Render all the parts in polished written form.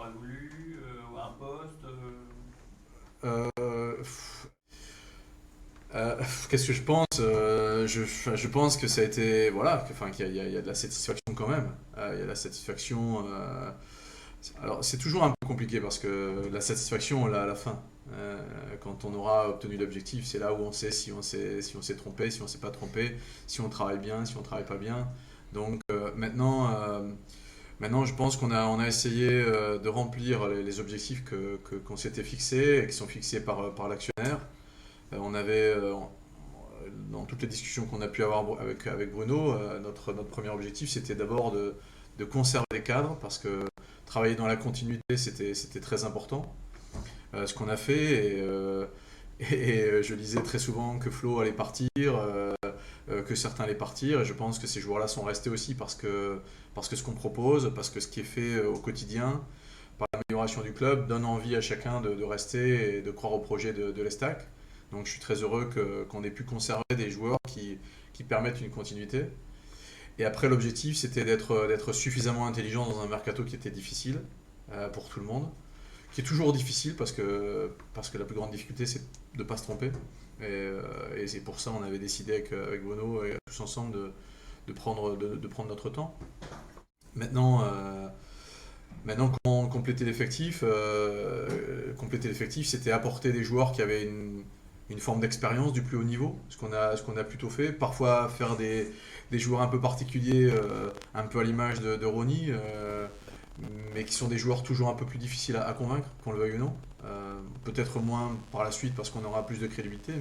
aurais voulu, un poste Euh, Qu'est-ce que je pense? Je pense que ça a été, voilà, qu'il y a de la satisfaction quand même. Il y a de la satisfaction. Alors c'est toujours un peu compliqué parce que la satisfaction on l'a à la fin. Quand on aura obtenu l'objectif, c'est là où on sait si on s'est trompé, si on s'est pas trompé, si on travaille bien, si on travaille pas bien. Donc maintenant, je pense on a essayé de remplir les objectifs qu'on s'était fixés et qui sont fixés par l'actionnaire. On avait, dans toutes les discussions qu'on a pu avoir avec Bruno, notre premier objectif, c'était d'abord de conserver les cadres, parce que travailler dans la continuité, c'était très important. Ce qu'on a fait, je disais très souvent que Flo allait partir, que certains allaient partir, et je pense que ces joueurs-là sont restés aussi parce que ce qu'on propose, parce que ce qui est fait au quotidien, par l'amélioration du club, donne envie à chacun de rester et de croire au projet de l'Estac. Donc je suis très heureux qu'on ait pu conserver des joueurs qui permettent une continuité. Et après, l'objectif, c'était d'être suffisamment intelligent dans un mercato qui était difficile pour tout le monde, qui est toujours difficile parce que la plus grande difficulté, c'est de ne pas se tromper. Et c'est pour ça qu'on avait décidé avec Bruno et tous ensemble de prendre notre temps. Maintenant, compléter l'effectif, c'était apporter des joueurs qui avaient une forme d'expérience du plus haut niveau, ce qu'on a plutôt fait. Parfois faire des joueurs un peu particuliers, un peu à l'image de Ronny, mais qui sont des joueurs toujours un peu plus difficiles à convaincre, qu'on le veuille ou non. Peut-être moins par la suite parce qu'on aura plus de crédibilité,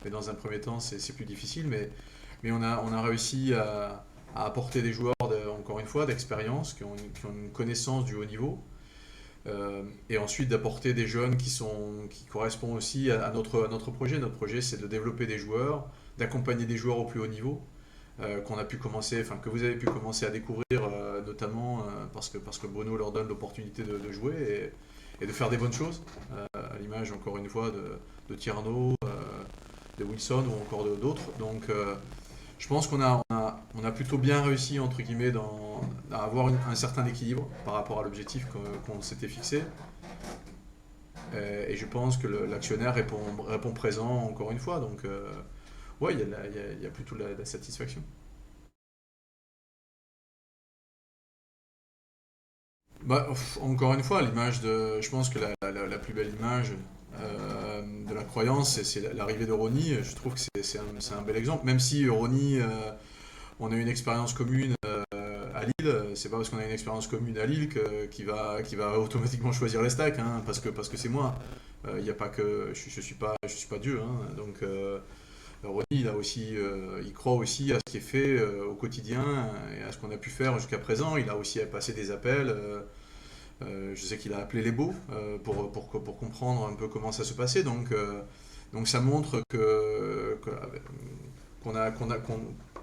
mais dans un premier temps c'est plus difficile. Mais on a réussi à apporter des joueurs, encore une fois, d'expérience, qui ont une connaissance du haut niveau, et ensuite d'apporter des jeunes qui correspondent aussi à notre projet. Notre projet, c'est de développer des joueurs, d'accompagner des joueurs au plus haut niveau, qu'on a pu commencer, enfin que vous avez pu commencer à découvrir, notamment parce que Bruno leur donne l'opportunité de jouer et de faire des bonnes choses, à l'image encore une fois de Tierno, de Wilson ou encore d'autres. Donc je pense on a plutôt bien réussi, entre guillemets, à avoir un certain équilibre par rapport à l'objectif qu'on s'était fixé. Et je pense que l'actionnaire répond présent encore une fois. Donc, ouais, il y a plutôt de la satisfaction. Bah, encore une fois, je pense que la plus belle image de la croyance, c'est l'arrivée de Ronny. Je trouve que c'est un bel exemple. Même si Ronny, on a une expérience commune à Lille, c'est pas parce qu'on a une expérience commune à Lille qui va automatiquement choisir les stacks, hein, parce que c'est moi. Il y a pas que je suis pas Dieu, hein, donc Ronny, il croit aussi à ce qui est fait au quotidien et à ce qu'on a pu faire jusqu'à présent. Il a aussi passé des appels. Je sais qu'il a appelé les beaux pour comprendre un peu comment ça se passait. Donc ça montre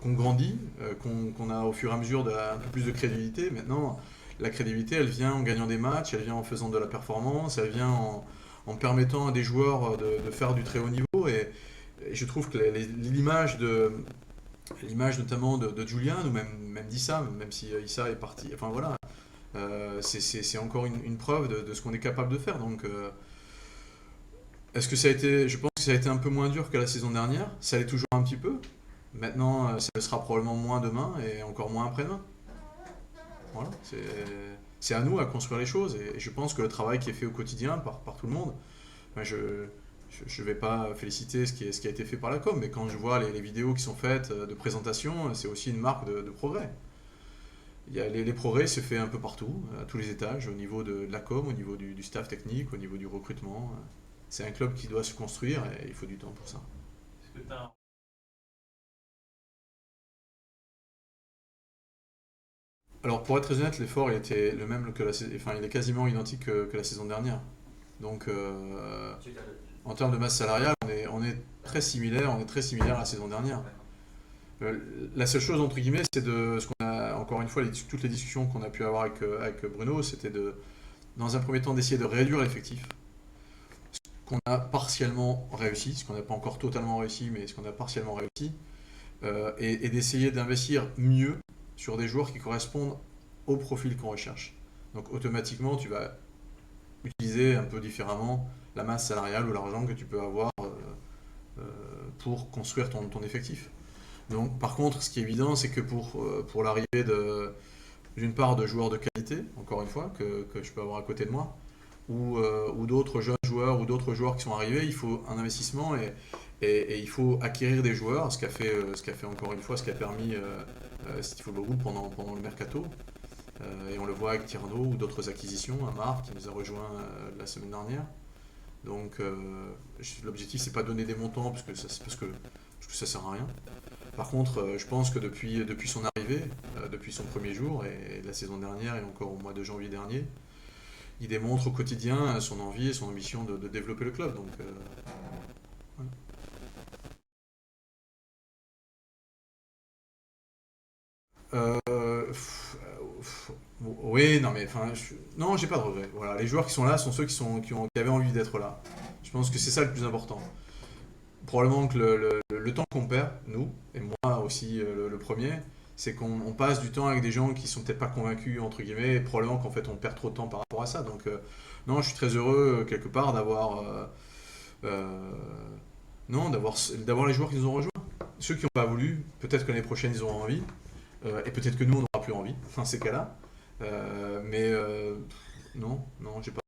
qu'on grandit, qu'on a au fur et à mesure un peu plus de crédibilité. Maintenant, la crédibilité, elle vient en gagnant des matchs, elle vient en faisant de la performance, elle vient en permettant à des joueurs de faire du très haut niveau. Et je trouve que l'image notamment de Julian ou même d'Issa, même si Issa est parti, enfin voilà, c'est encore une preuve de ce qu'on est capable de faire. Donc, je pense que ça a été un peu moins dur que la saison dernière. Ça l'est toujours un petit peu. Maintenant, ça le sera probablement moins demain et encore moins après-demain. Voilà, c'est à nous à construire les choses. Et je pense que le travail qui est fait au quotidien par tout le monde, enfin, je vais pas féliciter ce qui a été fait par la com, mais quand je vois les vidéos qui sont faites de présentation, c'est aussi une marque de progrès. Les progrès se fait un peu partout, à tous les étages, au niveau de la com, au niveau du staff technique, au niveau du recrutement. C'est un club qui doit se construire et il faut du temps pour ça. Est-ce que tu as Alors pour être très honnête, l'effort il était le même que enfin il est quasiment identique que la saison dernière. Donc en termes de masse salariale, on est très similaire, on est très similaire à la saison dernière. D'accord. Euh, la seule chose entre guillemets, c'est de ce qu'on a encore une fois toutes les discussions qu'on a pu avoir avec Bruno, c'était dans un premier temps d'essayer de réduire l'effectif, ce qu'on a partiellement réussi, ce qu'on n'a pas encore totalement réussi, mais ce qu'on a partiellement réussi, et d'essayer d'investir mieux sur des joueurs qui correspondent au profil qu'on recherche. Donc automatiquement, tu vas utiliser un peu différemment la masse salariale ou l'argent que tu peux avoir euh, pour construire ton effectif. Donc, par contre, ce qui est évident, c'est que pour l'arrivée d'une part de joueurs de qualité, encore une fois, que je peux avoir à côté de moi, ou d'autres jeunes joueurs ou d'autres joueurs qui sont arrivés, il faut un investissement et il faut acquérir des joueurs, ce qu'a fait encore une fois, ce qui a permis City Football Group pendant le mercato. Et on le voit avec Tierno ou d'autres acquisitions, Amar qui nous a rejoint la semaine dernière. Donc l'objectif c'est pas de donner des montants parce que ça sert à rien. Par contre, je pense que depuis son arrivée, depuis son premier jour et la saison dernière et encore au mois de janvier dernier, il démontre au quotidien son envie et son ambition de développer le club. Donc, ouais. Oui, non, mais enfin, non, j'ai pas de regrets. Voilà, les joueurs qui sont là sont ceux qui avaient envie d'être là. Je pense que c'est ça le plus important. Probablement que le temps qu'on perd, nous, et moi aussi le premier, c'est qu'on passe du temps avec des gens qui sont peut-être pas convaincus, entre guillemets, et probablement qu'en fait on perd trop de temps par rapport à ça. Donc, non, je suis très heureux, quelque part, euh, non, d'avoir les joueurs qui nous ont rejoints. Ceux qui n'ont pas voulu, peut-être que l'année prochaine ils auront envie, et peut-être que nous on n'aura plus envie, dans ces cas-là. Mais non, non, j'ai pas